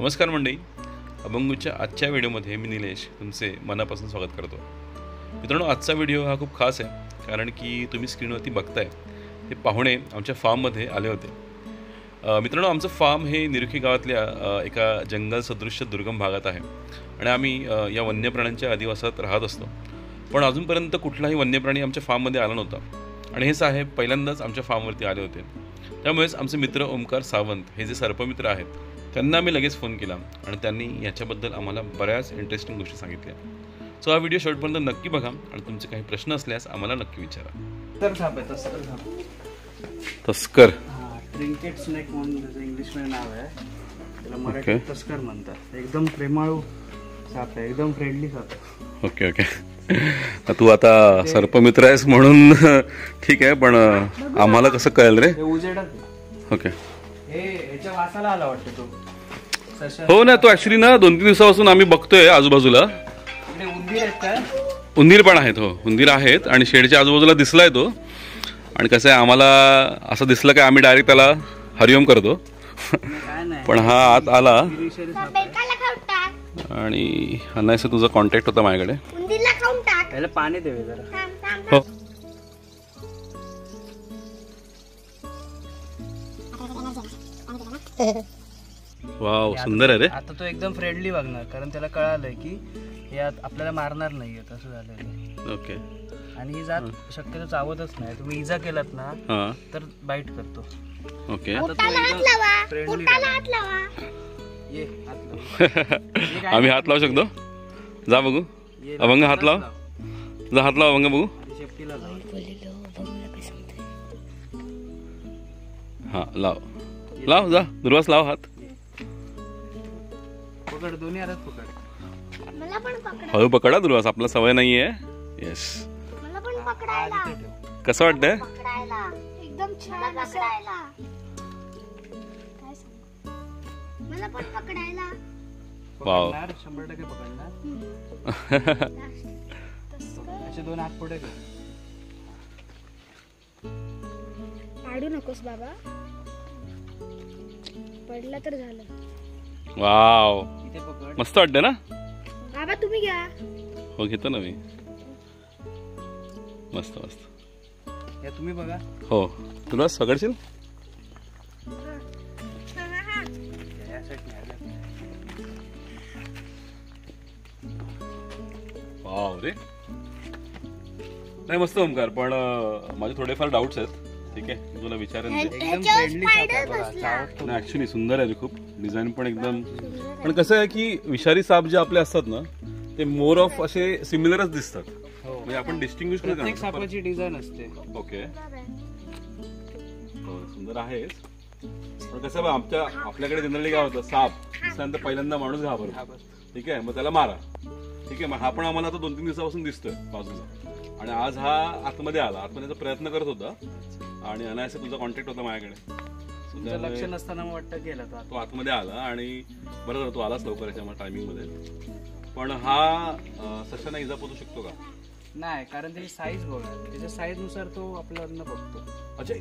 नमस्कार मंडळी, अभंगूच्या आजच्या व्हिडिओमध्ये मी निलेश तुमचे मनापासून स्वागत करतो. मित्रांनो, आजचा व्हिडिओ हा खूप खास आहे कारण की तुम्ही स्क्रीनवरती बघताय हे पाहुणे आमच्या फार्ममध्ये आले होते. मित्रांनो, आमचं फार्म हे निरुखी गावातल्या एका जंगल सदृश्य दुर्गम भागात आहे आणि आम्ही या वन्य प्राण्यांच्या अधिवासात राहत असतो. पण अजूनपर्यंत कुठलाही वन्य प्राणी आमच्या फार्ममध्ये आला नव्हता आणि हे साहेब पहिल्यांदाच आमच्या फार्मवरती आले होते. त्यामुळेच आमचे मित्र ओमकार सावंत हे जे सर्पमित्र आहेत त्यांना आम्ही लगेच फोन केला आणि त्यांनी याच्याबद्दल आम्हाला बऱ्याच इंटरेस्टिंग गोष्टी सांगितल्या. सो हा व्हिडिओ शेवटपर्यंत नक्की बघा आणि तुमचे काही प्रश्न असल्यास आम्हाला नक्की विचारा. तस्कर ट्रिंकेट स्नेक म्हणून त्याचं इंग्लिशमध्ये नाव आहे, त्याला मराठीत तस्कर म्हणतात. एकदम प्रेमाळू साप आहे, एकदम फ्रेंडली साप आहे. Okay okay. तू आता सर्पमित्र आहेस म्हणून ठीक आहे, पण आम्हाला कसं कळेल रे? उजेडात ओके. हे याच्या वासाला आला वाटतं तो. हो ना, तो ऍक्च्युली ना 2-3 दिवसापासून आम्ही बघतोय आजूबाजूला उंदीर आहेत काय? उंदीर पण आहेत. हो, उंदीर आहेत आणि शेडच्या आजूबाजूला दिसलाय तो. आणि कसं आहे, आम्हाला असं दिसलं की आम्ही डायरेक्ट त्याला हरिओम करतो. पण हा आत आला आणि अनायस तुझा कॉन्टॅक्ट होता माझ्याकडे. याला पाणी देवे जरा. हो, वाव, सुंदर आहे रे. आता तो एकदम फ्रेंडली वागणार कारण त्याला कळालंय की हे आपल्याला मारणार नाहीये, तसं झालंय. ओके. आणि ही जात शक्यतो चावतच नाही. तुम्ही इजा केलात ना तर बाईट करतो. ओके. आम्ही हात लावू शकतो? जा बघू. अभंग हात लाव. जा हात लाव अभंग बघू. हा, लाव लाव. जा दुर्वास, लाव हात. पकड, दोन्ही हातात पकड. मला पण पकड. हळू पकडा दुर्वास, आपला सवय नाहीये. येस. मला पण पकडायला. कसं वाटतंय? पकडायला एकदम छान पकडायला. काय सांगू? मला पण पकडायला. वाव. 100% पकडणार. असे दोन हात पुढे कर. पाडू नकोस बाबा, पडला तर झालं. वाव, इथे पकड. मस्त वाटतं ना? बाबा तुम्ही घ्या. हो, घेतो ना मी. मस्त मस्त. या तुम्ही बघा. हो, तुला सगळशील. वाव रे. नाही, मस्त ओमकार, पण माझे थोडेफार डाऊट्स आहेत. ठीक आहे, तुला विचारेन. एकदम फ्रेंडली साप आहे बघा. ऍक्च्युली सुंदर आहे खूप. डिझाईन पण एकदम. पण कसं आहे की विषारी साप जे आपले असतात ना ते मोर ऑफ असे सिमिलरच दिसतात. म्हणजे आपण डिस्टिंग्विश नाही प्रत्येक करणार. सापाची डिझाईन असते. ओके. हो, सुंदर आहेच. पण कसं बघ, आपल्याकडे जनरली काय होतं, साप दिसल्यानंतर पहिल्यांदा माणूस घाबरतो. ठीक आहे, मग त्याला मारा. ठीक आहे, मग हा पण आम्हाला आता 2-3 दिवसापासून दिसतोय बाजूला. आणि आज हा आतमध्ये आला, आतमध्ये प्रयत्न करत होता आणि अनायसे तुझा कॉन्टॅक्ट होता माझ्याकडे. लक्ष नसताना वाटतं गेला तो आतमध्ये आला आणि बरं झालं तू आलाच लवकर याच्या टायमिंग मध्ये. पण हा सशांना इजा पोचू शकतो का? नाही, कारण त्याची साईज बघा, त्याच्या साईज नुसार तो आपलं अन्न बघतो. अच्छा.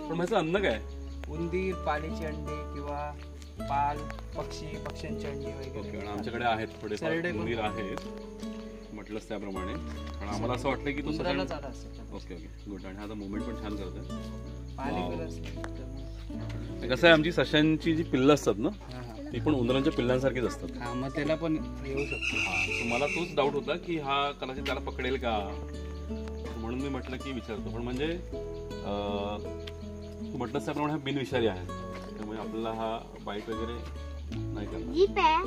पण माझं अन्न काय? उंदीर, पालीची अंडी किंवा पाल, पक्ष्यांची अंडी वगैरे. आमच्याकडे आहेत थोडे उंदीर आहेत म्हटलंच त्याप्रमाणे. पण आम्हाला असं वाटलं की तू ओके ओके गुड. आणि आता मुवमेंट पण छान करतोय. कसं आहे, आमची सशांची जी पिल्लं असतात ना ती पण उंदरांच्या पिल्लांसारखीच असतात. मग त्याला पण येऊ शकतो. मला तोच डाऊट होता की हा कदाचित त्याला पकडेल का, म्हणून मी म्हटलं की विचारतो. पण म्हणजे तू म्हटलंस त्याप्रमाणे हा बिनविषारी आहे, त्यामुळे आपल्याला हा बाईट वगैरे नाही करणार. जीप आहे,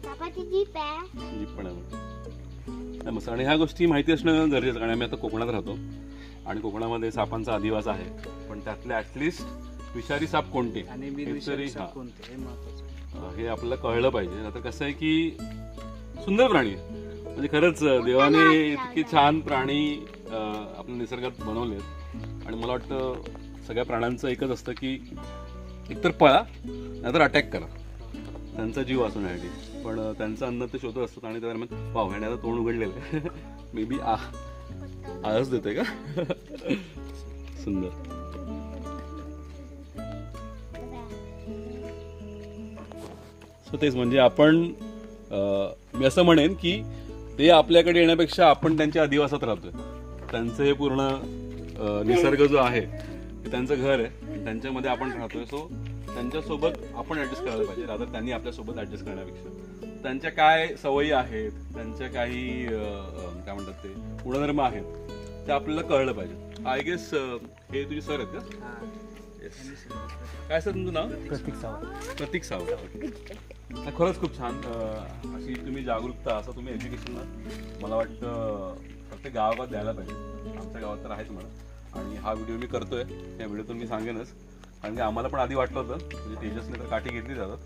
सापाची जीप आहे. जीप पण आहे. मस्त. आणि ह्या गोष्टी माहिती असणं गरजेचं, कारण आम्ही आता कोकणात राहतो आणि कोकणामध्ये सापांचा अधिवास आहे. पण त्यातले ऍटलिस्ट विषारी साप कोणते हे आपल्याला कळलं पाहिजे. आता कसं आहे की सुंदर प्राणी म्हणजे खरंच देवाने इतके छान प्राणी आपल्या निसर्गात बनवलेत. आणि मला वाटतं सगळ्या प्राण्यांचं एकच असतं की एकतर पळा नाहीतर अटॅक करा, त्यांचा जीव वाचवण्यासाठी. पण त्यांचं अन्न ते शोधत असतात आणि त्या दरम्यान वाव, ह्याने आता तोंड उघडलेलं आहे. मे बी आळस देते का? सुंदर. सो तेच म्हणजे आपण मी असं म्हणेन की ते आपल्याकडे येण्यापेक्षा आपण त्यांच्या अधिवासात राहतोय. त्यांचं हे पूर्ण निसर्ग जो आहे ते त्यांचं घर आहे, त्यांच्यामध्ये आपण राहतोय. सो त्यांच्यासोबत आपण ऍडजस्ट करायला पाहिजे, रादर त्यांनी आपल्यासोबत ऍडजस्ट करण्यापेक्षा. त्यांच्या काय सवयी आहेत, त्यांच्या काही काय म्हणतात ते गुणधर्म आहेत, ते आपल्याला कळलं पाहिजे. आय गेस हे तुझे सर आहेत का? येस. काय सर तुमचं नाव? प्रतीक सावंत. प्रतीक सावंत. खरंच खूप छान. अशी तुम्ही जागरूकता, असं तुम्ही एज्युकेशनला मला वाटतं प्रत्येक गावात द्यायला पाहिजे. आमच्या गावात तर आहेच म्हणा. आणि हा व्हिडिओ मी करतोय, त्या व्हिडिओतून मी सांगेनच. कारण की आम्हाला पण आधी वाटलं होतं म्हणजे तेजसने तर काठी घेतली जातात,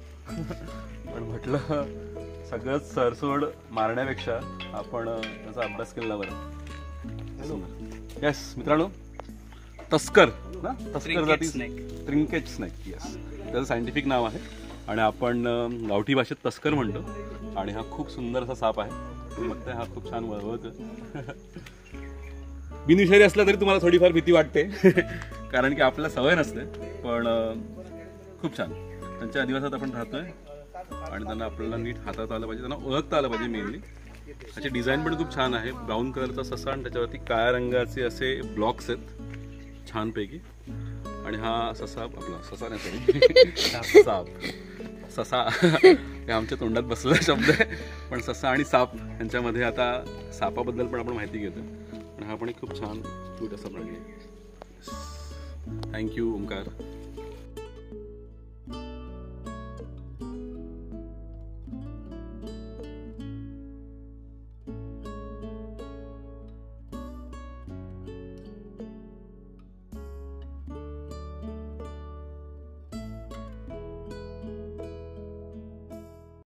पण म्हटलं सगळंच सरसोड मारण्यापेक्षा आपण त्याचा अभ्यास केला बरं. येस मित्रांनो, तस्कर ना, तस्कर जाती ट्रिंकेट स्नेक. येस, त्याचं सायंटिफिक नाव आहे आणि आपण गावठी भाषेत तस्कर म्हणतो. आणि हा खूप सुंदर असा साप आहे. मग हा खूप छान वळवळतो. बिनविषारी असला तरी तुम्हाला थोडीफार भीती वाटते कारण की आपल्याला सवय नसते, पण खूप छान. त्यांच्या अधिवासात आपण राहतोय आणि त्यांना आपल्याला नीट हाताळता आलं पाहिजे, त्यांना ओळखता आलं पाहिजे मेनली. त्याची डिझाईन पण खूप छान आहे. ब्राऊन कलरचा ससा आणि त्याच्यावरती काळ्या रंगाचे असे ब्लॉक्स आहेत छानपैकी. आणि हा ससा, आपला ससा नाही सॉरी साप, ससा हे आमच्या तोंडात बसलेला शब्द आहे, पण ससा आणि साप यांच्यामध्ये आता सापाबद्दल पण आपण माहिती घेतो. आणि हा पण एक खूप छान क्यूट असा प्राणी आहे. थँक्यू ओंकार.